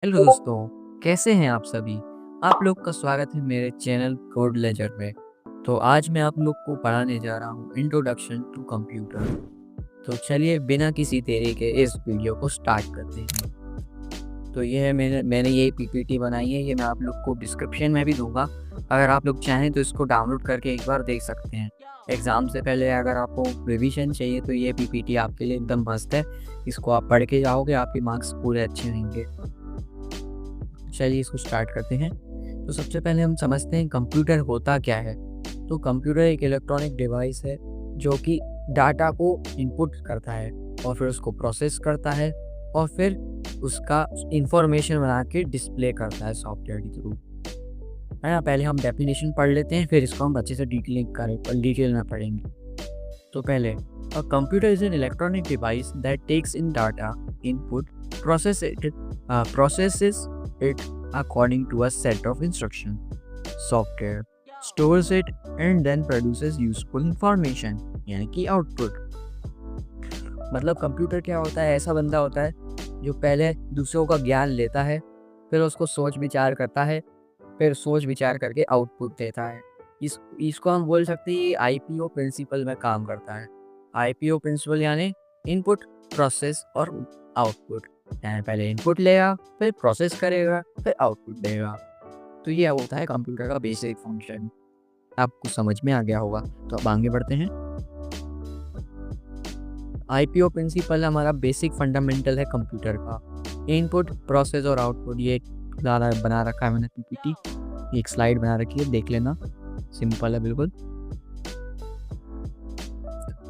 Hello दोस्तों, कैसे हैं आप सभी? आप लोग का स्वागत है मेरे चैनल कोड लेजर में। तो आज मैं आप लोग को पढ़ाने जा रहा हूँ इंट्रोडक्शन टू कंप्यूटर। तो चलिए बिना किसी देरी के इस वीडियो को स्टार्ट करते हैं। तो ये है मैंने ये पीपीटी बनाई है, ये मैं आप लोग को डिस्क्रिप्शन में भी दूंगा। अगर आप लोग चाहें तो इसको डाउनलोड करके एक बार देख सकते हैं। एग्ज़ाम से पहले अगर आपको रिवीजन चाहिए तो ये पीपीटी आपके लिए एकदम मस्त है। इसको आप पढ़ के जाओगे, आपके मार्क्स पूरे अच्छे रहेंगे। चलिए इसको स्टार्ट करते हैं। तो सबसे पहले हम समझते हैं कंप्यूटर होता क्या है। तो कंप्यूटर एक इलेक्ट्रॉनिक डिवाइस है जो कि डाटा को इनपुट करता है और फिर उसको प्रोसेस करता है और फिर उसका इंफॉर्मेशन बना के डिस्प्ले करता है सॉफ्टवेयर के थ्रू। है ना, पहले हम डेफिनेशन पढ़ लेते हैं, फिर इसको हम अच्छे से डिटेल में पढ़ेंगे। तो पहले a computer is an electronic device that takes in data input, processes it according to a set of instruction. Software stores it and then produces useful information, यानी कि आउटपुट। मतलब कंप्यूटर क्या होता है? ऐसा बंदा होता है जो पहले दूसरों का ज्ञान लेता है, फिर उसको सोच विचार करता है, फिर सोच विचार करके आउटपुट देता है। इसको हम बोल सकते हैं आईपीओ प्रिंसिपल में काम करता है। आईपीओ प्रिंसिपल यानी इनपुट, प्रोसेस और आउटपुट। यानी पहले इनपुट लेगा, फिर प्रोसेस करेगा, फिर आउटपुट देगा। तो ये होता है कंप्यूटर का बेसिक फंक्शन। आपको समझ में आ गया होगा। तो अब आगे बढ़ते हैं। आईपीओ प्रिंसिपल हमारा बेसिक फंडामेंटल है कंप्यूटर का। इनपुट, प्रोसेस और आउटपुट, ये ज़्यादा बना रखा है मैंने पीपीटी, एक स्लाइड बना रखी है, देख लेना, सिंपल है बिल्कुल।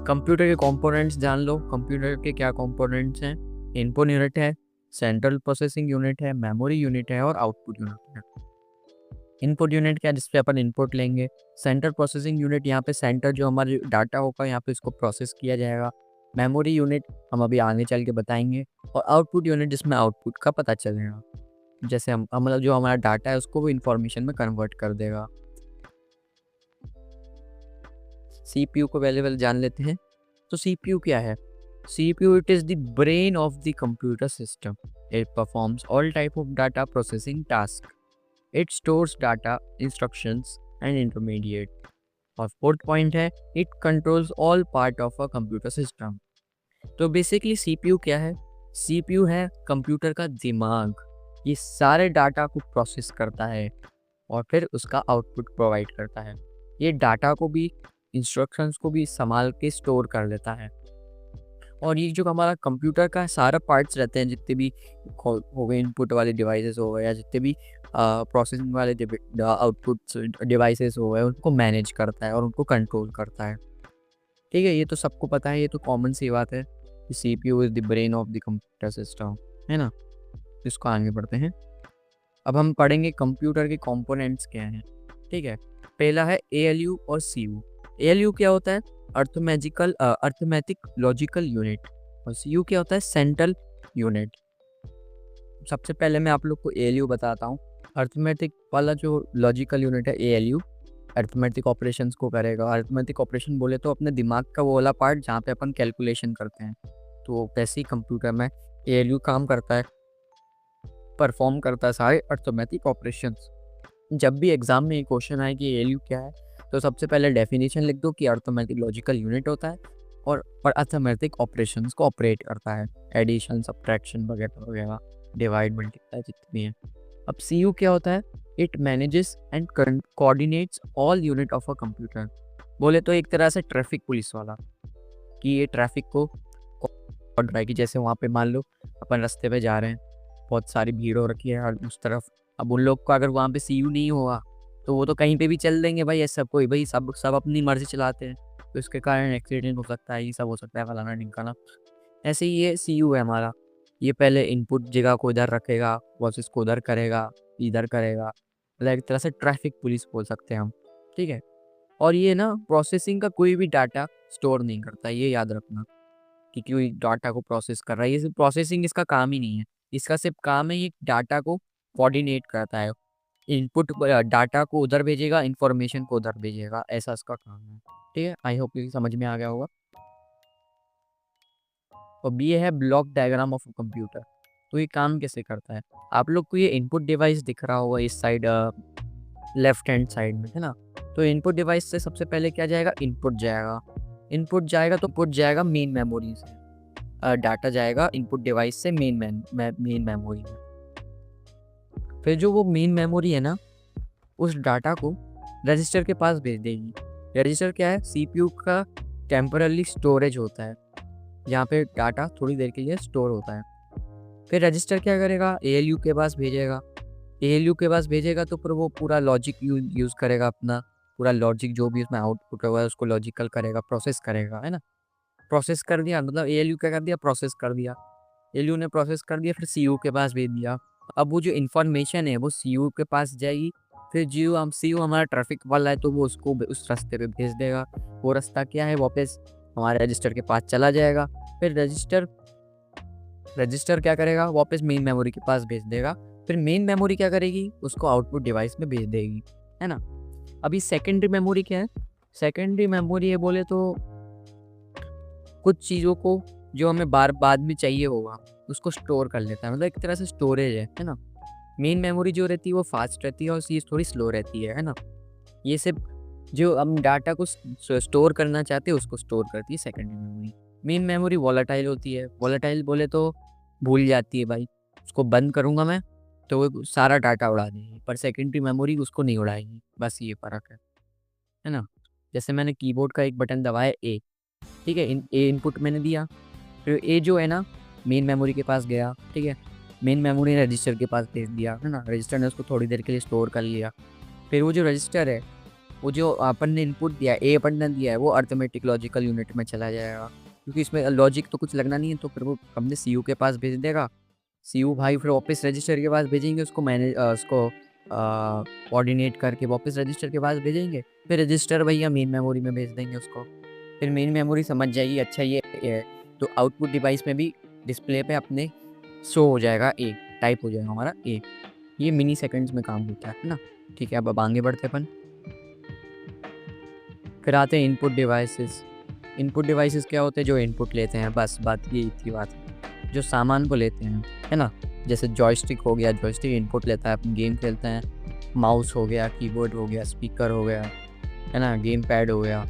कंप्यूटर के कंपोनेंट्स जान लो। कंप्यूटर के क्या कंपोनेंट्स हैं? इनपुट यूनिट है, सेंट्रल प्रोसेसिंग यूनिट है, मेमोरी यूनिट है और आउटपुट यूनिट है। इनपुट यूनिट क्या, जिसपे अपन इनपुट लेंगे। सेंट्रल प्रोसेसिंग यूनिट, यहाँ पे सेंटर जो हमारे डाटा होगा यहाँ पे इसको प्रोसेस किया जाएगा। मेमोरी यूनिट हम अभी आगे चल के बताएंगे। और आउटपुट यूनिट जिसमें आउटपुट का पता चलेगा, जैसे हम मतलब जो हमारा डाटा है उसको वो इन्फॉर्मेशन में कन्वर्ट कर देगा। सीपीयू को पहले जान लेते हैं। तो सीपीयू क्या है? CPU, it is the brain of the computer system. It performs all type of data processing tasks. It stores data, instructions and intermediate. और फोर्थ पॉइंट है, it controls all part of a computer system. तो basically CPU क्या है? CPU है computer का दिमाग। ये सारे डाटा को प्रोसेस करता है और फिर उसका आउटपुट प्रोवाइड करता है। ये डाटा को भी, इंस्ट्रक्शंस को भी संभाल के स्टोर कर लेता है। और ये जो हमारा कंप्यूटर का सारा पार्ट्स रहते हैं, जितने भी हो गए इनपुट वाले डिवाइसेस हो गए या जितने भी प्रोसेसिंग वाले आउटपुट डिवाइसेस हो गए, उनको मैनेज करता है और उनको कंट्रोल करता है। ठीक है, ये तो सबको पता है, ये तो कॉमन सी बात है कि CPU is the brain of the computer system, है ना। इसको आगे बढ़ते हैं। अब हम पढ़ेंगे कंप्यूटर के कंपोनेंट्स क्या हैं। ठीक है, पहला है ALU और CU। ALU क्या होता है? Arithmetic logical unit. और CU क्या होता है? Central unit. सबसे पहले मैं आप लोग को ALU बताता हूँ। अर्थमेटिक वाला जो लॉजिकल यूनिट है ALU, अर्थमेटिक ऑपरेशंस को करेगा। अर्थमेटिक ऑपरेशन बोले तो अपने दिमाग का वो वाला पार्ट जहाँ पे अपन कैलकुलेशन करते हैं। तो वैसे ही कंप्यूटर में ALU काम करता है, परफॉर्म करता है सारे अर्थमेटिक ऑपरेशंस। जब भी एग्जाम में ये क्वेश्चन आए कि ALU क्या है, तो सबसे पहले डेफिनेशन लिख दो कि अर्थमेटिक लॉजिकल यूनिट होता है और अर्थमेटिक ऑपरेशंस को ऑपरेट करता है। एडिशन, सब्ट्रैक्शन वगैरह वगैरह, डिवाइड, मल्टीप्लाई जितनी भी हैं। अब CU क्या होता है? It manages and coordinates all unit of a computer. बोले तो एक तरह से ट्रैफिक पुलिस वाला, कि ये ट्रैफिक को कोऑर्डिनेट करेगी। जैसे वहाँ पे मान लो अपन रास्ते पे जा रहे हैं, बहुत सारी भीड़ हो रखी है और उस तरफ, अब उन लोग को अगर वहाँ पे CU नहीं होगा तो वो तो कहीं पे भी चल देंगे भाई। ऐसा कोई भाई, सब अपनी मर्जी चलाते हैं, तो इसके कारण एक्सीडेंट हो सकता है, ये सब हो सकता है, फलाना ढिमकाना। ऐसे ही ये CU है हमारा। ये पहले इनपुट जगह को इधर रखेगा, प्रोसेस को उधर करेगा, इधर करेगा। मतलब एक तरह से ट्रैफिक पुलिस बोल सकते हैं हम। ठीक है, और ये ना प्रोसेसिंग का कोई भी डाटा स्टोर नहीं करता, ये याद रखना कि कोई डाटा को प्रोसेस कर रहा है। ये सिर्फ प्रोसेसिंग इसका काम ही नहीं है। इसका सिर्फ काम है ये डाटा को कोऑर्डिनेट करता है। इनपुट डाटा को उधर भेजेगा, इंफॉर्मेशन को उधर भेजेगा, ऐसा इसका काम है। ठीक है, आई होप ये समझ में आ गया होगा। अब ये है ब्लॉक डायग्राम ऑफ कंप्यूटर। तो ये काम कैसे करता है? आप लोग को ये इनपुट डिवाइस दिख रहा होगा इस साइड, लेफ्ट हैंड साइड में, है ना? तो इनपुट डिवाइस से सबसे पहले क्या जाएगा? इनपुट जाएगा। इनपुट जाएगा तो पुट जाएगा मेन मेमोरी से। डाटा जाएगा इनपुट डिवाइस से मेन मेमोरी में। फिर जो वो मेन मेमोरी है ना, उस डाटा को रजिस्टर के पास भेज देगी। रजिस्टर क्या है? सीपीयू का टेम्पररी स्टोरेज होता है, जहाँ पे डाटा थोड़ी देर के लिए स्टोर होता है। फिर रजिस्टर क्या करेगा? एएलयू के पास भेजेगा। एएलयू के पास भेजेगा तो फिर वो पूरा लॉजिक यूज़ करेगा, अपना पूरा लॉजिक जो भी उसमें आउटपुट होगा उसको लॉजिकल करेगा, प्रोसेस करेगा, है ना? प्रोसेस कर दिया मतलब एएलयू क्या कर दिया? प्रोसेस कर दिया। एएलयू ने प्रोसेस कर दिया, फिर सीयू के पास भेज दिया। अब वो जो इन्फॉर्मेशन है वो सीयू के पास जाएगी। फिर सीयू हमारा ट्रैफिक वाला है तो वो उसको उस रास्ते पे भेज देगा। वो रास्ता क्या है? वापस हमारे रजिस्टर के पास चला जाएगा। फिर रजिस्टर क्या करेगा? वापस मेन मेमोरी के पास भेज देगा। फिर मेन मेमोरी क्या करेगी? उसको आउटपुट डिवाइस में भेज देगी, है ना? अभी सेकेंडरी मेमोरी क्या है? सेकेंडरी मेमोरी है बोले तो कुछ चीज़ों को जो हमें बाद में चाहिए होगा उसको स्टोर कर लेता है, मतलब एक तरह से स्टोरेज है ना? मेन मेमोरी जो रहती है वो फास्ट रहती है और चीज़ थोड़ी स्लो रहती है ना? ये सिर्फ जो हम डाटा को स्टोर करना चाहते हैं उसको स्टोर करती है secondary memory. Main memory volatile होती है। वॉलेटाइल बोले तो भूल जाती है भाई, उसको बंद करूँगा मैं तो वो सारा डाटा उड़ा देगी, पर सेकेंडरी मेमोरी उसको नहीं उड़ाएगी। बस ये फ़र्क है ना? जैसे मैंने कीबोर्ड का एक बटन दबाया ए, ठीक है? ए इनपुट मैंने दिया, फिर ए जो है ना मेन मेमोरी के पास गया, ठीक है? मेन मेमोरी ने रजिस्टर के पास भेज दिया, है ना? रजिस्टर ने उसको थोड़ी देर के लिए स्टोर कर लिया। फिर वो जो रजिस्टर है, वो जो अपन ने इनपुट दिया, ए अपन ने दिया है, वो अर्थमेटिक लॉजिकल यूनिट में चला जाएगा, क्योंकि इसमें लॉजिक तो कुछ लगना नहीं है। तो फिर वो हमने सीयू के पास भेज देगा। सीयू भाई फिर वापस रजिस्टर के पास भेजेंगे उसको, उसको कोऑर्डिनेट करके वापस रजिस्टर के पास भेजेंगे। फिर रजिस्टर भैया मेन मेमोरी में भेज देंगे उसको। फिर मेन मेमोरी समझ जाएगी अच्छा ये है, तो आउटपुट डिवाइस में भी डिस्प्ले पे अपने शो हो जाएगा ए, टाइप हो जाएगा हमारा ए। ये मिनी सेकंड्स में काम होता है ना? ठीक है, अब आगे बढ़ते अपन। फिर आते हैं इनपुट डिवाइसेस। इनपुट डिवाइसेस क्या होते हैं? जो इनपुट लेते हैं, बस बात ये थी बात। जो सामान को लेते हैं, है ना? जैसे जॉयस्टिक हो गया, जॉयस्टिक इनपुट लेता है, अपन गेम खेलते हैं। माउस हो गया, कीबोर्ड हो गया, स्पीकर हो गया, है ना? गेम पैड हो गया,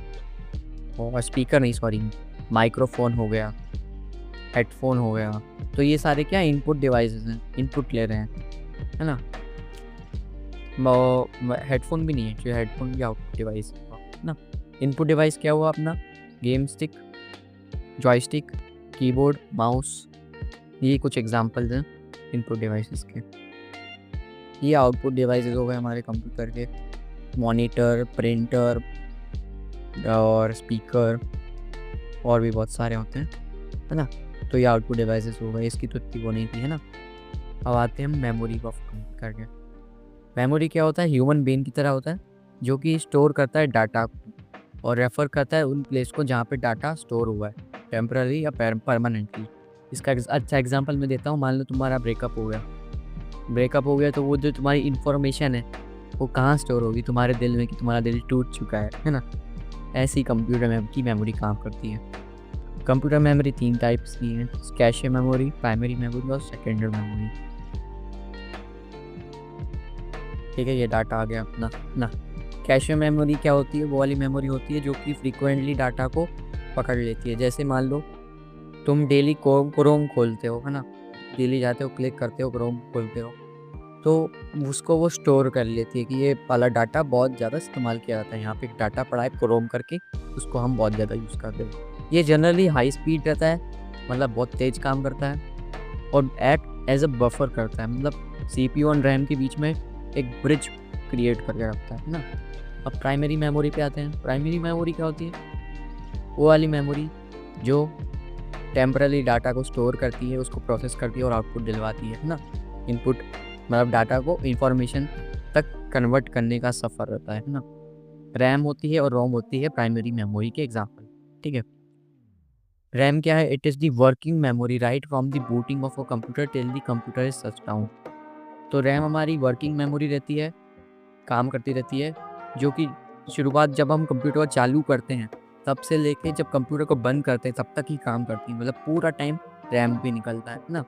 और स्पीकर नहीं सॉरी, माइक्रोफोन हो गया, हेडफोन हो गया। तो ये सारे क्या इनपुट डिवाइसेस हैं, इनपुट ले रहे हैं, है ना? हेडफोन भी नहीं है, जो हेडफोन भी आउटपुट डिवाइस है ना? इनपुट डिवाइस क्या हुआ अपना? Game stick, joystick, keyboard, mouse, ये कुछ एग्जांपल्स हैं इनपुट डिवाइसेस के। ये आउटपुट डिवाइसेस हो गए हमारे कंप्यूटर के, मॉनिटर, प्रिंटर और स्पीकर, और भी बहुत सारे होते हैं, है ना? तो ये आउटपुट डिवाइसेस हो गए, इसकी तो इतनी वो नहीं थी, है ना? अब आते हैं हम मेमोरी ऑफ कंप्यूटर के। मेमोरी क्या होता है? ह्यूमन ब्रेन की तरह होता है, जो कि स्टोर करता है डाटा और रेफ़र करता है उन प्लेस को जहाँ पे डाटा स्टोर हुआ है, टेम्पररी या परमानेंटली। इसका अच्छा एग्जांपल मैं देता हूँ। मान लो तुम्हारा ब्रेकअप हो गया तो वो जो तुम्हारी इन्फॉर्मेशन है वो कहाँ स्टोर होगी? तुम्हारे दिल में, कि तुम्हारा दिल टूट चुका है ना? ऐसी कंप्यूटर की मेमोरी काम करती है। कंप्यूटर मेमोरी 3 टाइप्स की है: कैशे मेमोरी, प्राइमरी मेमोरी और सेकेंडरी मेमोरी। ठीक है, ये डाटा आ गया अपना ना। कैशे मेमोरी क्या होती है? वो वाली मेमोरी होती है जो कि फ्रीक्वेंटली डाटा को पकड़ लेती है। जैसे मान लो तुम डेली क्रोम खोलते हो, है ना? डेली जाते हो, क्लिक करते हो, क्रोम खोलते हो, तो उसको वो स्टोर कर लेती है कि ये वाला डाटा बहुत ज़्यादा इस्तेमाल किया जाता है, यहाँ पे एक डाटा पड़ा है क्रोम करके, उसको हम बहुत ज़्यादा यूज़ करते हैं। ये जनरली हाई स्पीड रहता है, मतलब बहुत तेज़ काम करता है, और एक्ट एज अ बफर करता है, मतलब CPU और रैम के बीच में एक ब्रिज क्रिएट करके रखता है ना? अब प्राइमरी मेमोरी पे आते हैं। प्राइमरी मेमोरी क्या होती है? वो वाली मेमोरी जो टेम्पररी डाटा को स्टोर करती है, उसको प्रोसेस करती है और आउटपुट दिलवाती है ना? इनपुट मतलब डाटा को इंफॉर्मेशन तक कन्वर्ट करने का सफ़र रहता है ना? रैम होती है और रोम होती है प्राइमरी मेमोरी के एग्जाम्पल। ठीक है, रैम क्या है? It is the working memory write from the booting of a computer till the computer is shut down. तो रैम हमारी वर्किंग मेमोरी रहती है, काम करती रहती है, जो कि शुरुआत जब हम कंप्यूटर चालू करते हैं तब से लेके जब कंप्यूटर को बंद करते हैं तब तक ही काम करती है, मतलब पूरा टाइम रैम पे निकलता है ना?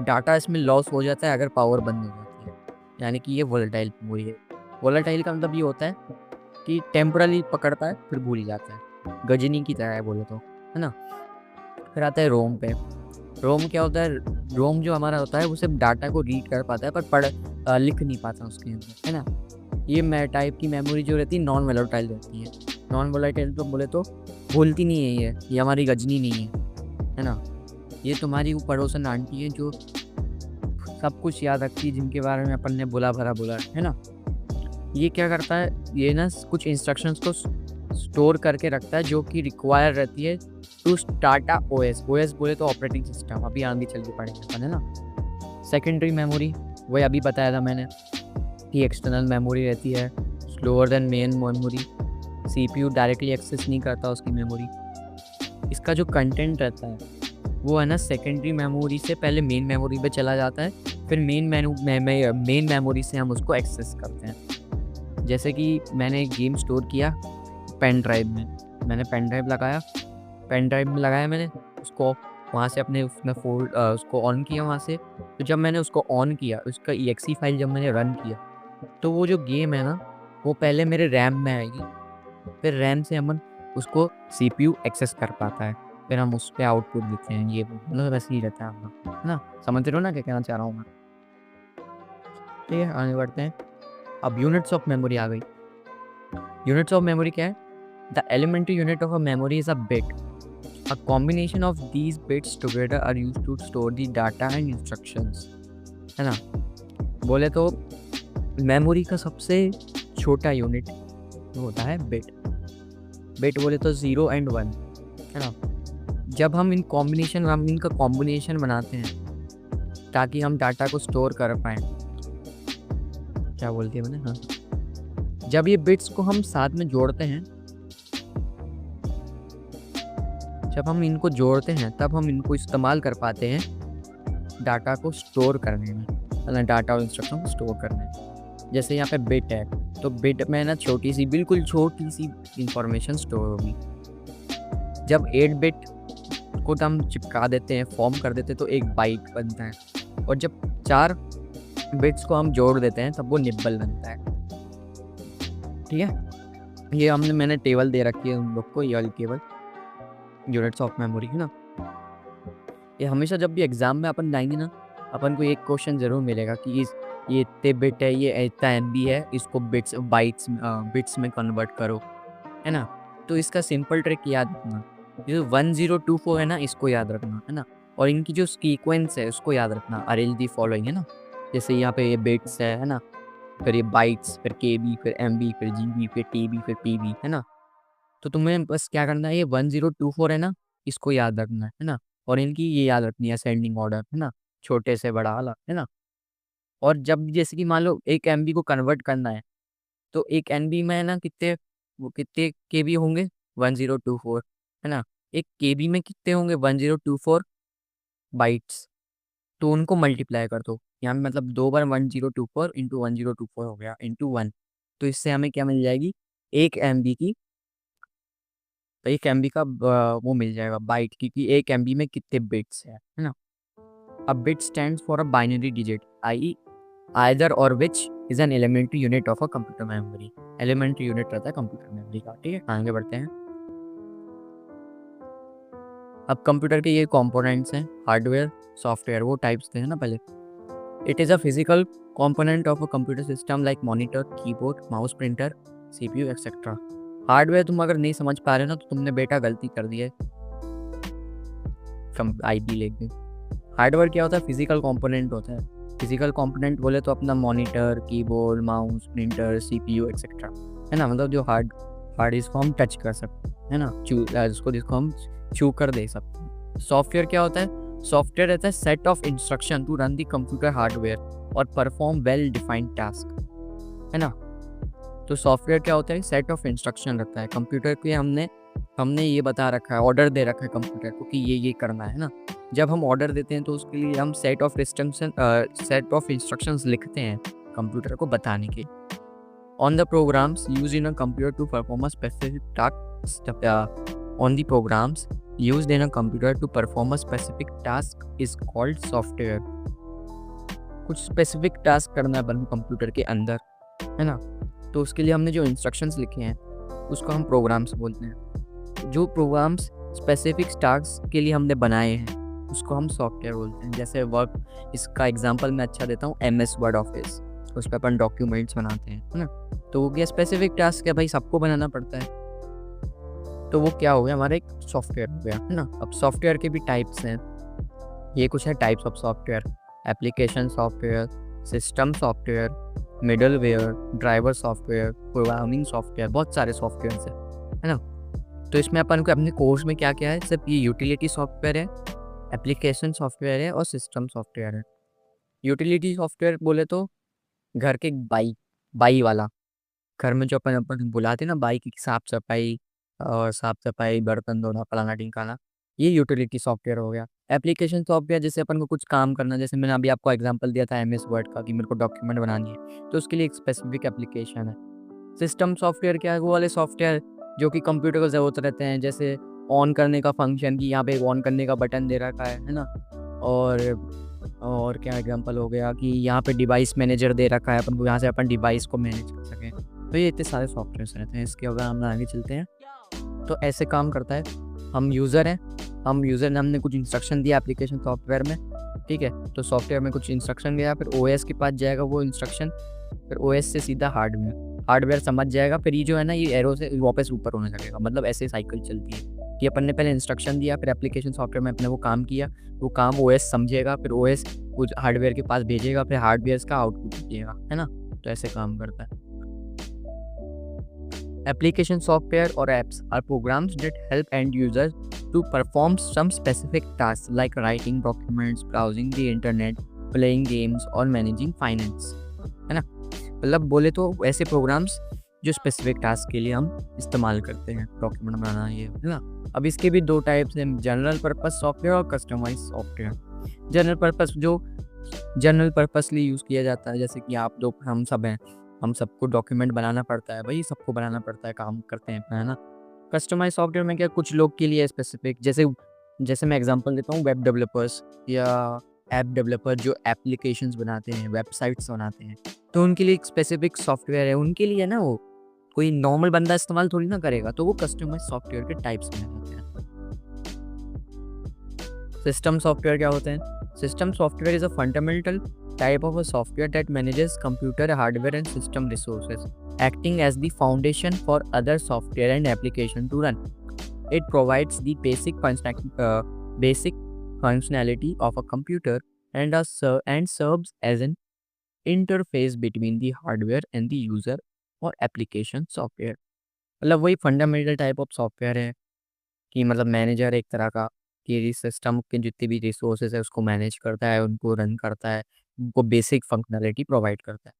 डाटा इसमें लॉस हो जाता है अगर पावर बंद हो जाती है, यानी कि ये वोलेटाइल मेमोरी है। वोलेटाइल का मतलब ये होता है कि टेम्परली पकड़ता है फिर भूल जाता है, गजनी की तरह है बोले तो, है ना। फिर आता है रोम पे। रोम क्या होता है? रोम जो हमारा होता है वो सिर्फ डाटा को रीड कर पाता है पर लिख नहीं पाता उसके अंदर, है ना। ये टाइप की मेमोरी जो रहती है नॉन वोलेटाइल रहती है। नॉन वोलेटाइल तो बोले तो भूलती नहीं है, ये हमारी गजनी नहीं है ना। ये तुम्हारी वो पड़ोसन आंटी है जो सब कुछ याद रखती है, जिनके बारे में अपन ने बोला भरा बोला, है ना। ये क्या करता है, ये ना कुछ इंस्ट्रक्शंस को स्टोर करके रखता है जो कि रिक्वायर रहती है to start a OS. OS बोले तो ऑपरेटिंग सिस्टम, अभी आगे चल के पढ़ेंगे अपन, है ना। सेकेंडरी मेमोरी, वही अभी बताया था मैंने कि एक्सटर्नल मेमोरी रहती है, slower than main memory. CPU directly access नहीं करता उसकी मेमोरी। इसका जो कंटेंट रहता है वो है ना सेकेंडरी मेमोरी से पहले मेन मेमोरी पे चला जाता है, फिर मेन मेमोरी से हम उसको एक्सेस करते हैं। जैसे कि मैंने एक गेम स्टोर किया पेन ड्राइव में, मैंने पेन ड्राइव में लगाया मैंने उसको, वहाँ से अपने उसमें उसको ऑन किया वहाँ से। तो जब मैंने उसको ऑन किया, उसका EXE फाइल जब मैंने रन किया, तो वो जो गेम है ना वो पहले मेरे रैम में आएगी, फिर रैम से हम उसको CPU एक्सेस कर पाता है, फिर हम उस पर आउटपुट देते हैं। ये मतलब वैसे ही रहता है हम लोग, है ना। समझ रहे हो ना क्या कहना चाह रहा हूँ मैं? ठीक है, आगे बढ़ते हैं। अब यूनिट्स ऑफ मेमोरी आ गई। यूनिट्स ऑफ मेमोरी क्या है? The elementary unit of a memory is a bit. A combination of these bits together are used to store the data and instructions, है ना। बोले तो मेमोरी का सबसे छोटा यूनिट होता है बिट। बिट बोले तो 0 और 1, है ना। जब हम इनका कॉम्बिनेशन बनाते हैं ताकि हम डाटा को स्टोर कर पाएँ। क्या बोल दिया मैंने? हाँ, जब ये बिट्स को हम साथ में जोड़ते हैं, जब हम इनको जोड़ते हैं तब हम इनको इस्तेमाल कर पाते हैं डाटा को स्टोर करने में, मतलब डाटा और इंस्ट्रक्शन को स्टोर करने में। जैसे यहाँ पे बिट है, तो बिट में ना बिल्कुल छोटी सी इंफॉर्मेशन स्टोर होगी। जब 8 बिट को हम चिपका देते हैं, फॉर्म कर देते हैं, तो एक बाइट बनता है। और जब 4 बिट्स को हम जोड़ देते हैं तब वो निब्बल बनता है। ठीक है, ये मैंने टेबल दे रखी है उन लोग को, ये वाली टेबल यूनिट्स ऑफ मेमोरी, है ना। ये हमेशा जब भी एग्जाम में अपन जाएंगे ना, अपन को एक क्वेश्चन जरूर मिलेगा कि ये इतने बिट है, ये इतना MB है, इसको बिट्स में कन्वर्ट करो, है ना। तो इसका सिंपल ट्रिक याद रखना, जो 1024 है ना, इसको याद रखना, है ना। और इनकी जो सीक्वेंस है उसको याद रखना, अरेंज दी फॉलोइंग, है ना। जैसे यहाँ पे ये बिट्स है ना, फिर ये बाइट्स, फिर KB, फिर MB, फिर GB, फिर TB, फिर PB, है ना। तो तुम्हें बस क्या करना है, ये 1024 है ना, इसको याद रखना है ना। और इनकी ये याद रखनी है असेंडिंग ऑर्डर, है ना, छोटे से बड़ा वाला, है ना। और जब जैसे कि मान लो 1 MB को कन्वर्ट करना है, तो 1 MB में है ना कितने KB होंगे? 1024, है ना। 1 KB में कितने होंगे? 1024 बाइट्स। तो उनको मल्टीप्लाई कर दो, यहाँ पे मतलब 2 बार 1024 इंटू 1024 हो गया इंटू 1। तो इससे हमें क्या मिल जाएगी? 1 MB की, 1 MB का वो मिल जाएगा बाइट की, कि 1 MB में कितने बिट्स है ना। A bit stands for a binary digit, i.e. either or which is an elementary unit of a computer memory. Elementary unit रहता है कंप्यूटर मेमोरी का। ठीक है, आगे बढ़ते हैं। अब कंप्यूटर के ये कंपोनेंट्स हैं, हार्डवेयर, सॉफ्टवेयर, वो टाइप्स थे ना पहले। It is a physical component of a computer system like monitor, keyboard, mouse, printer, CPU etcetera. Hardware तुम अगर नहीं समझ पा रहे हो ना, तो तुमने बेटा गलती कर दी है, IB लेके। हार्डवेयर क्या होता है? फिजिकल कंपोनेंट होता है। फिजिकल कंपोनेंट बोले तो अपना monitor, keyboard, mouse, printer, CPU etcetera, है ना। मतलब जो हार्ड इसको हम टच कर सकते हैं, है ना, जिसको हम छू कर दे सकते हैं। सॉफ्टवेयर क्या होता है? सॉफ्टवेयर रहता है set of instruction to run the computer hardware और परफॉर्म वेल डिफाइंड टास्क, है ना। तो सॉफ्टवेयर क्या होता है? सेट ऑफ इंस्ट्रक्शन रहता है कंप्यूटर के, हमने ये बता रखा है, ऑर्डर दे रखा है कंप्यूटर को कि ये करना है ना। जब हम ऑर्डर देते हैं तो उसके लिए हम सेट ऑफ इंस्ट्रक्शंस लिखते हैं कंप्यूटर को बताने के। On the programs use in a computer to perform a specific task, on the programs used in a computer to perform a specific task is called software. कुछ specific task करना है अपन computer के अंदर, है ना, तो उसके लिए हमने जो इंस्ट्रक्शंस लिखे हैं उसको हम प्रोग्राम्स बोलते हैं। जो प्रोग्राम्स स्पेसिफिक टास्क के लिए हमने बनाए हैं उसको हम सॉफ्टवेयर बोलते हैं। जैसे वर्क, इसका एग्जांपल मैं अच्छा देता हूँ, MS वर्ड ऑफिस, उस पर अपन डॉक्यूमेंट्स बनाते हैं, है ना, तो वो क्या स्पेसिफिक टास्क है भाई, सबको बनाना पड़ता है, तो वो क्या हो गया, हमारा एक सॉफ्टवेयर हो गया, है ना। अब सॉफ्टवेयर के भी टाइप्स हैं, ये कुछ है types of software: application software, system software, middleware, driver software, programming software, बहुत सारे सॉफ्टवेयर है ना। तो इसमें अपन को अपने कोर्स में क्या क्या है, सिर्फ ये यूटिलिटी सॉफ्टवेयर है, एप्लीकेशन सॉफ्टवेयर है और सिस्टम सॉफ्टवेयर है। यूटिलिटी सॉफ्टवेयर बोले तो घर के बाई वाला, घर में जो अपन अपन बुलाते हैं ना, बाई की साफ सफाई और साफ सफाई, बर्तन धोना, फलाना ढिमकाना, ये यूटिलिटी सॉफ्टवेयर हो गया। एप्लीकेशन सॉफ्टवेयर जैसे अपन को कुछ काम करना, जैसे मैंने अभी आपको एग्जांपल दिया था MS वर्ड का कि मेरे को डॉक्यूमेंट बनानी है, तो उसके लिए एक स्पेसिफिक एप्लीकेशन है। सिस्टम सॉफ्टवेयर क्या है, वो वाले सॉफ्टवेयर जो कि कंप्यूटर को ज़रूरत रहते हैं, जैसे ऑन करने का फंक्शन, कि यहाँ पे ऑन करने का बटन दे रखा है ना, और क्या एग्जांपल हो गया कि यहाँ पे डिवाइस मैनेजर दे रखा है, अपन को यहाँ से अपन डिवाइस को मैनेज कर सकें, तो ये इतने सारे सॉफ्टवेयर रहते हैं। इसके अगर हम आगे चलते हैं तो ऐसे काम करता है। हम यूज़र हैं, यूज़र ने हमने कुछ इंस्ट्रक्शन दिया एप्लीकेशन सॉफ्टवेयर में, ठीक है, तो सॉफ्टवेयर में कुछ इंस्ट्रक्शन गया, फिर OS के पास जाएगा वो इंस्ट्रक्शन, फिर OS से सीधा हार्डवेयर समझ जाएगा, फिर ये जो है ना, ये एरो से वापस ऊपर होने लगेगा। मतलब ऐसे साइकिल चलती है कि अपन ने पहले इंस्ट्रक्शन दिया, फिर एप्लीकेशन सॉफ्टवेयर में अपने वो काम किया, वो काम OS समझेगा, फिर OS कुछ हार्डवेयर के पास भेजेगा, फिर हार्डवेयर का आउटपुट भेजेगा, है ना, तो ऐसे काम करता है। Application software or apps are programs that help end users to perform some specific tasks like writing documents, browsing the internet, playing games और managing finance, है ना। मतलब बोले तो ऐसे प्रोग्राम्स जो स्पेसिफिक टास्क के लिए हम इस्तेमाल करते हैं, डॉक्यूमेंट बनाना, ये है ना। अब इसके भी दो टाइप्स हैं, जनरल पर्पस सॉफ्टवेयर और कस्टमाइज सॉफ्टवेयर। जनरल पर्पस जो जनरल पर्पसली यूज़ किया जाता है, जैसे कि आप दो हम सब हैं, हम सबको डॉक्यूमेंट बनाना पड़ता है भाई, सबको बनाना पड़ता है, काम करते हैं, है ना। कस्टमाइज सॉफ्टवेयर में क्या, कुछ लोग के लिए स्पेसिफिक, जैसे मैं एग्जांपल देता हूँ, वेब डेवलपर्स या ऐप डेवलपर जो एप्लीकेशंस बनाते हैं, वेबसाइट्स बनाते हैं, तो उनके लिए एक स्पेसिफिक सॉफ्टवेयर है, उनके लिए ना, वो कोई नॉर्मल बंदा इस्तेमाल थोड़ी ना करेगा, तो वो कस्टमाइज सॉफ्टवेयर के टाइप्स में होते हैं। सिस्टम सॉफ्टवेयर क्या होते हैं? System software is a fundamental type of a software that manages computer hardware and system resources, acting as the foundation for other software and application to run. It provides the basic functionality of a computer and serves as an interface between the hardware and the user or application software. मतलब वही fundamental type of software है कि मतलब manager एक तरह का, कि system के जितने भी रिसोर्सेज है उसको मैनेज करता है, उनको रन करता है, उनको बेसिक फंक्शनैलिटी प्रोवाइड करता है।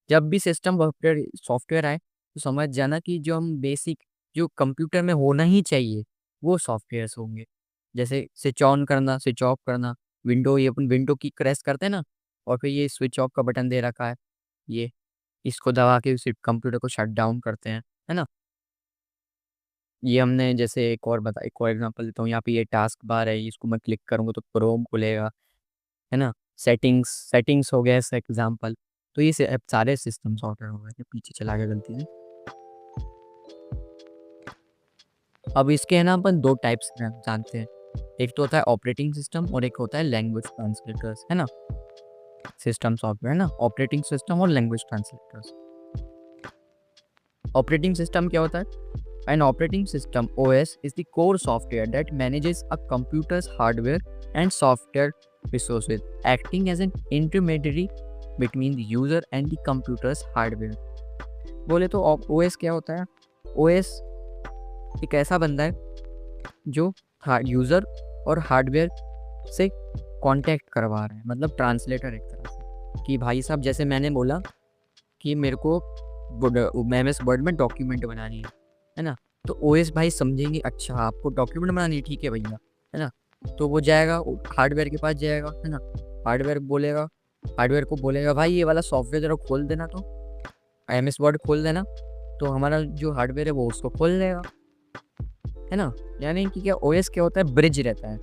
जब भी सिस्टम सॉफ्टवेयर आए तो समझ जाना कि जो हम बेसिक जो कंप्यूटर में होना ही चाहिए वो सॉफ्टवेयर्स होंगे। जैसे स्विच ऑन करना, स्विच ऑफ करना, विंडो, ये अपन विंडो की प्रेस करते हैं ना, और फिर ये स्विच ऑफ का बटन दे रखा है, ये इसको दबा के उस कंप्यूटर को शट डाउन करते हैं, है ना। ये हमने जैसे एक और एग्जांपल देता हूँ, यहाँ पे ये टास्क बार है, इसको मैं क्लिक करूँगा तो क्रोम खुलेगा, है ना। सेटिंग्स हो गया इसका एग्जांपल। तो ये सारे सिस्टम सॉफ्टवेयर हो गए, पीछे चला गया गलती से। अब इसके है ना, अपन दो टाइप्स जानते हैं, एक तो होता है ऑपरेटिंग सिस्टम और एक होता है लैंग्वेज ट्रांसलेटर्स, है ना। सिस्टम सॉफ्टवेयर ना, ऑपरेटिंग सिस्टम और लैंग्वेज ट्रांसलेटर्स। ऑपरेटिंग सिस्टम क्या होता है? An operating system OS is the core software that manages a computer's hardware and software resources, acting as an intermediary between the user and the computer's hardware. बोले तो OS क्या होता है? OS एक ऐसा बंदा है जो यूज़र और हार्डवेयर से कांटेक्ट करवा रहा है, मतलब ट्रांसलेटर एक तरह से, कि भाई साहब जैसे मैंने बोला कि मेरे को MS वर्ड में डॉक्यूमेंट बनानी है ना, तो OS भाई समझेंगे, अच्छा आपको डॉक्यूमेंट बनानी है, ठीक है भैया, है ना। तो वो जाएगा हार्डवेयर के पास जाएगा, है ना, हार्डवेयर को बोलेगा भाई ये वाला सॉफ्टवेयर जरा खोल देना, तो MS वर्ड खोल देना, तो हमारा जो हार्डवेयर है वो उसको खोल देगा, है ना। यानी कि क्या ओएस क्या होता है, ब्रिज रहता है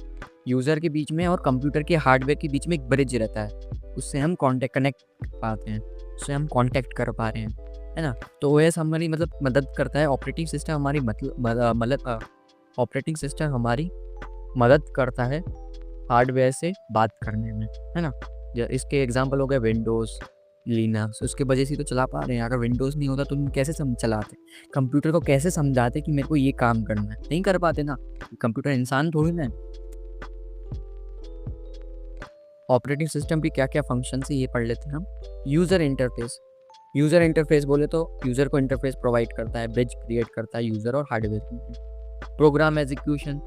यूज़र के बीच में और कंप्यूटर के हार्डवेयर के बीच में, एक ब्रिज रहता है, उससे हम कनेक्ट पाते हैं, उससे हम कांटेक्ट कर पा रहे हैं, है ना। तो ओएस हमारी मतलब मदद करता है, ऑपरेटिंग सिस्टम हमारी मतलब ऑपरेटिंग सिस्टम हमारी मदद करता है हार्डवेयर से बात करने में, है ना। इसके एग्जांपल हो गए विंडोज़, लिनक्स, उसके वजह से तो चला पा रहे हैं। अगर विंडोज़ नहीं होता तो तुम कैसे चलाते, कंप्यूटर को कैसे समझाते कि मेरे को ये काम करना है, नहीं कर पाते ना, कंप्यूटर इंसान थोड़ी ना है। ऑपरेटिंग सिस्टम की क्या क्या फंक्शन है ये पढ़ लेते हैं हम। यूज़र इंटरफेस, यूज़र इंटरफेस बोले तो यूज़र को इंटरफेस प्रोवाइड करता है, ब्रिज क्रिएट करता है यूज़र और हार्डवेयर के। प्रोग्राम एग्जीक्यूशन,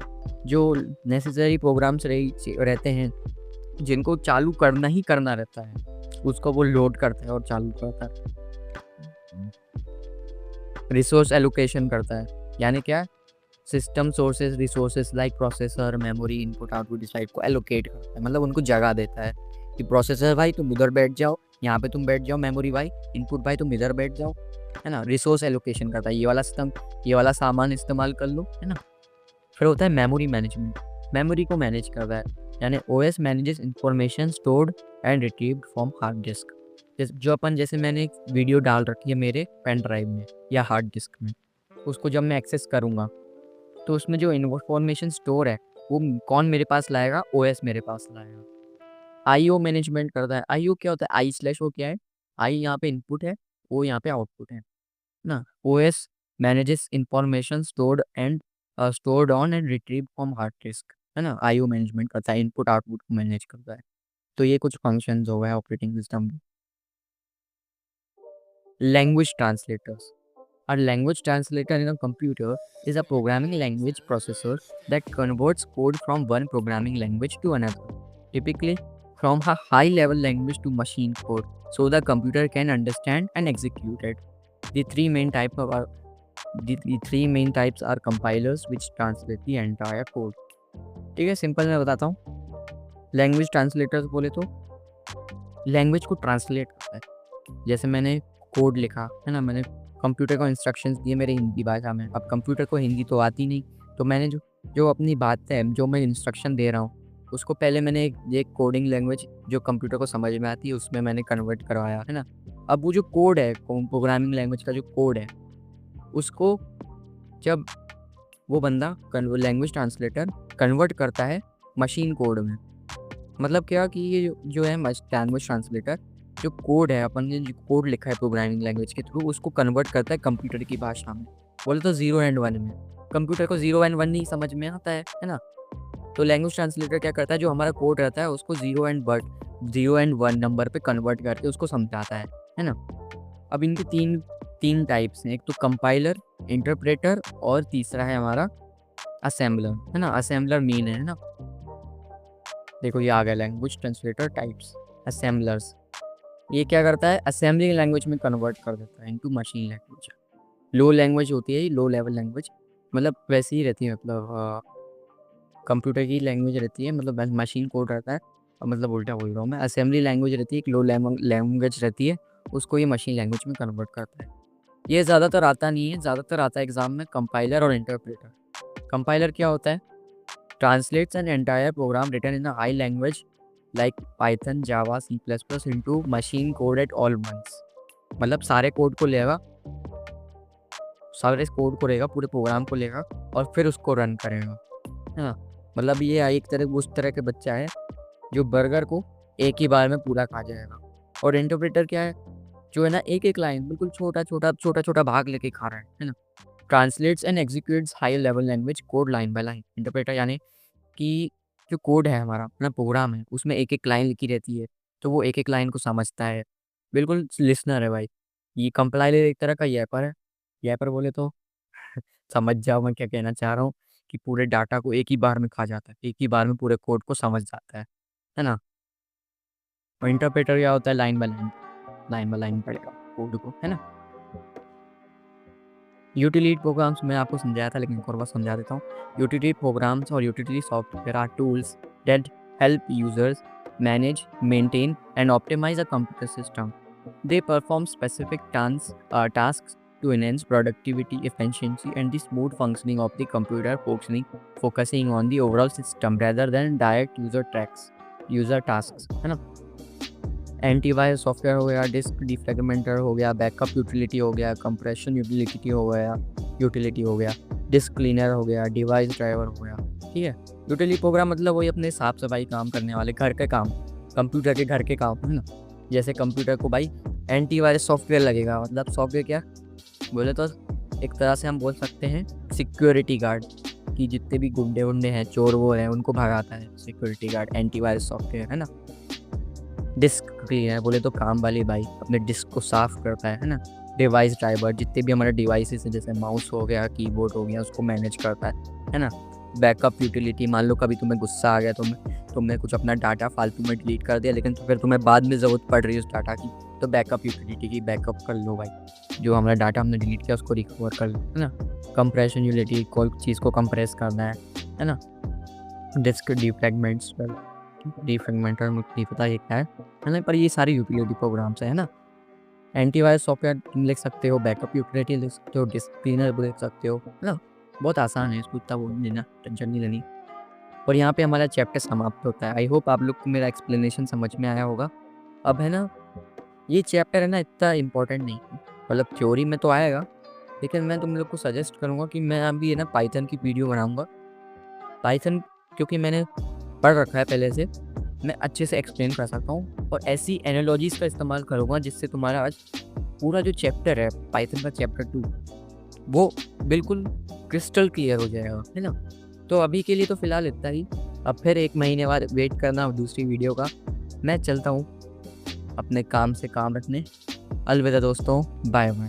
जो नेसेसरी प्रोग्राम्स रहते हैं जिनको चालू करना ही करना रहता है, उसको वो लोड करता है और चालू करता है। रिसोर्स एलोकेशन करता है, यानी क्या, system sources resources like processor, memory, input output device को एलोकेट करता है, मतलब उनको जगह देता है कि प्रोसेसर भाई तुम उधर बैठ जाओ, यहाँ पे तुम बैठ जाओ, मेमोरी भाई, इनपुट भाई तुम इधर बैठ जाओ, है ना। रिसोर्स एलोकेशन करता है, ये वाला सिस्टम, ये वाला सामान इस्तेमाल कर लो, है ना। फिर होता है मेमोरी मैनेजमेंट, मेमोरी को मैनेज कर रहा है, यानी OS manages information stored and retrieved from hard disk. जो अपन, जैसे मैंने एक वीडियो डाल रखी है मेरे पेन ड्राइव में या हार्ड डिस्क में, उसको जब मैं एक्सेस करूँगा तो उसमें जो इन्फॉर्मेशन स्टोर है वो कौन मेरे पास लाएगा, ओएस मेरे पास लाएगा। आईओ मैनेजमेंट करता है, आईओ क्या होता है, आई स्लैश ओ क्या है, आई यहाँ पे इनपुट है, ओ यहाँ पे आउटपुट है ना। OS manages information stored on and retrieve from hard disk, है ना। आईओ मैनेजमेंट करता है, इनपुट आउटपुट को मैनेज करता है। तो ये कुछ फंक्शंस हो गए ऑपरेटिंग सिस्टम के। Language translators, a language translator in a computer is a programming language processor that converts code from one programming language to another, typically from a high level language to machine code, so the computer can understand and execute it. The three main types are compilers which translate the entire code. ठीक है, simple मैं बताता हूँ। Language translators बोले तो language को translate करता है, जैसे मैंने कोड लिखा है ना, मैंने कंप्यूटर को इंस्ट्रक्शंस दिए मेरे हिंदी भाषा में, अब कंप्यूटर को हिंदी तो आती नहीं, तो मैंने जो अपनी बात है, जो मैं इंस्ट्रक्शन दे रहा हूँ, उसको पहले मैंने एक कोडिंग लैंग्वेज जो कंप्यूटर को समझ में आती है उसमें मैंने कन्वर्ट करवाया, है ना। अब वो जो कोड है, प्रोग्रामिंग लैंग्वेज का जो कोड है, उसको जब वो बंदा लैंग्वेज ट्रांसलेटर कन्वर्ट करता है मशीन कोड में, मतलब क्या कि ये जो है लैंग्वेज ट्रांसलेटर जो कोड है, अपन ने जो कोड लिखा है प्रोग्रामिंग लैंग्वेज के थ्रू, उसको कन्वर्ट करता है कंप्यूटर की भाषा में। बोले तो 0 एंड 1 में, कंप्यूटर को 0 एंड 1 नहीं समझ में आता है ना। तो लैंग्वेज ट्रांसलेटर क्या करता है, जो हमारा कोड रहता है उसको 0 एंड 1 नंबर पे कन्वर्ट करके उसको समझाता है ना। अब इनके तीन टाइप्स हैं, एक तो कंपाइलर, इंटरप्रेटर और तीसरा है हमारा असेंबलर, है ना। असेंबलर मेन है ना। देखो ये आ गया लैंग्वेज ट्रांसलेटर टाइप्स। असेंबलर्स, ये क्या करता है, असेंबली लैंग्वेज में कन्वर्ट कर देता है इनटू मशीन लैंग्वेज। लो लैंग्वेज होती है ये, लो लेवल लैंग्वेज, मतलब वैसे ही रहती है, मतलब कंप्यूटर की लैंग्वेज रहती है, मतलब मशीन कोड रहता है, और मतलब उल्टा बोल रहा हूँ मैं। असेंबली लैंग्वेज रहती है, एक लो लैंग्वेज रहती है, उसको ये मशीन लैंग्वेज में कन्वर्ट करता है। ये ज़्यादातर आता नहीं है, ज़्यादातर आता है एग्जाम में कंपाइलर और इंटरप्रेटर। कंपाइलर क्या होता है, translates an entire program written in a high language like Python, Java, C++ into machine code at all once, मतलब सारे कोड को लेगा, सारे कोड को लेगा, पूरे प्रोग्राम को लेगा और फिर उसको रन करेगा, है ना। मतलब ये एक तरह उस तरह के बच्चा है जो बर्गर को एक ही बार में पूरा खा जाएगा। और इंटरप्रेटर क्या है, जो है ना एक एक लाइन बिल्कुल छोटा छोटा भाग लेके खा रहा है ना। Translates and executes high level language code line by line. Interpreter यानी कि जो कोड है हमारा, अपना प्रोग्राम है, उसमें एक एक लाइन लिखी रहती है, तो वो एक एक लाइन को समझता है, बिल्कुल लिसनर है भाई। ये कंपाइलर एक तरह का यैपर है। यैपर बोले तो समझ जाओ मैं क्या कहना चाह रहा हूँ, कि पूरे डाटा को एक ही बार में खा जाता है, एक ही बार में पूरे कोड को समझ जाता है ना। और इंटरप्रेटर क्या होता है, लाइन बाय लाइन पढ़ेगा कोड को, है ना। यूटिलिटी प्रोग्राम्स मैं आपको समझाया था, लेकिन एक और बार समझा देता हूँ। यूटिलिटी प्रोग्राम्स और utility software are tools that help users manage, maintain, and optimize a computer system. They perform specific tasks to enhance productivity, efficiency, and the smooth functioning of the computer, focusing on the overall system rather than direct user tasks, है ना। Antivirus software हो गया, disc defragmenter हो गया, backup utility हो गया, compression utility हो गया, डिस्क क्लीनर हो गया, डिवाइस ड्राइवर हो गया, ठीक है। यूटिलिटी प्रोग्राम मतलब वही अपने साफ सफाई काम करने वाले घर के काम, कंप्यूटर के घर के काम, है ना। जैसे कंप्यूटर को भाई एंटीवायरस सॉफ्टवेयर लगेगा, मतलब सॉफ्टवेयर क्या बोले तो एक तरह से हम बोल सकते हैं सिक्योरिटी गार्ड, कि जितने भी गुंडे वुंडे हैं, चोर वो हैं, उनको भगाता है सिक्योरिटी गार्ड, एंटीवायरस सॉफ्टवेयर, है ना। डिस्क क्लीनर बोले तो काम वाली भाई अपने डिस्क को साफ़ करता है ना। डिवाइस ड्राइवर जितने भी हमारे डिवाइसेस हैं, जैसे माउस हो गया, कीबोर्ड हो गया, उसको मैनेज करता है ना। बैकअप यूटिलिटी, मान लो कभी तुम्हें गुस्सा आ गया, तुमने कुछ अपना डाटा फालतू में डिलीट कर दिया, लेकिन तो फिर तुम्हें बाद में ज़रूरत पड़ रही है उस डाटा की, तो बैकअप यूटिलिटी की बैकअप कर लो भाई, जो हमारा डाटा हमने डिलीट किया उसको रिकवर कर लो, है ना। कंप्रेशन यूटिलिटी, कोई चीज़ को कंप्रेस करना है ना। डिस्क डिफ्रेगमेंटर मुझे नहीं पता ये क्या है ना, पर ये सारे यूटिलिटी प्रोग्राम्स है ना। एंटीवायरस सॉफ्टवेयर तुम लिख सकते हो, बैकअप यूटिलिटी लिख सकते हो, डिस्क क्लीनर लिख सकते हो, है ना। बहुत आसान है, इसको इतना वो नहीं लेना, टेंशन नहीं लेनी। और यहाँ पे हमारा चैप्टर समाप्त होता है। आई होप आप लोग को मेरा एक्सप्लेनेशन समझ में आया होगा। अब है ना, ये चैप्टर है ना इतना इम्पोर्टेंट नहीं है, मतलब थ्योरी में तो आएगा, लेकिन मैं तुम लोग को सजेस्ट करूँगा कि मैं अभी है ना पाइथन की वीडियो बनाऊँगा। पाइथन क्योंकि मैंने पढ़ रखा है पहले से, मैं अच्छे से एक्सप्लेन कर सकता हूँ, और ऐसी एनालॉजीज़ का इस्तेमाल करूँगा जिससे तुम्हारा आज पूरा जो चैप्टर है पाइथन का चैप्टर 2 वो बिल्कुल क्रिस्टल क्लियर हो जाएगा, है ना। तो अभी के लिए तो फ़िलहाल इतना ही, अब फिर 1 महीने बाद वेट करना दूसरी वीडियो का। मैं चलता हूँ अपने काम से काम रखने। अलविदा दोस्तों, बाय बाय।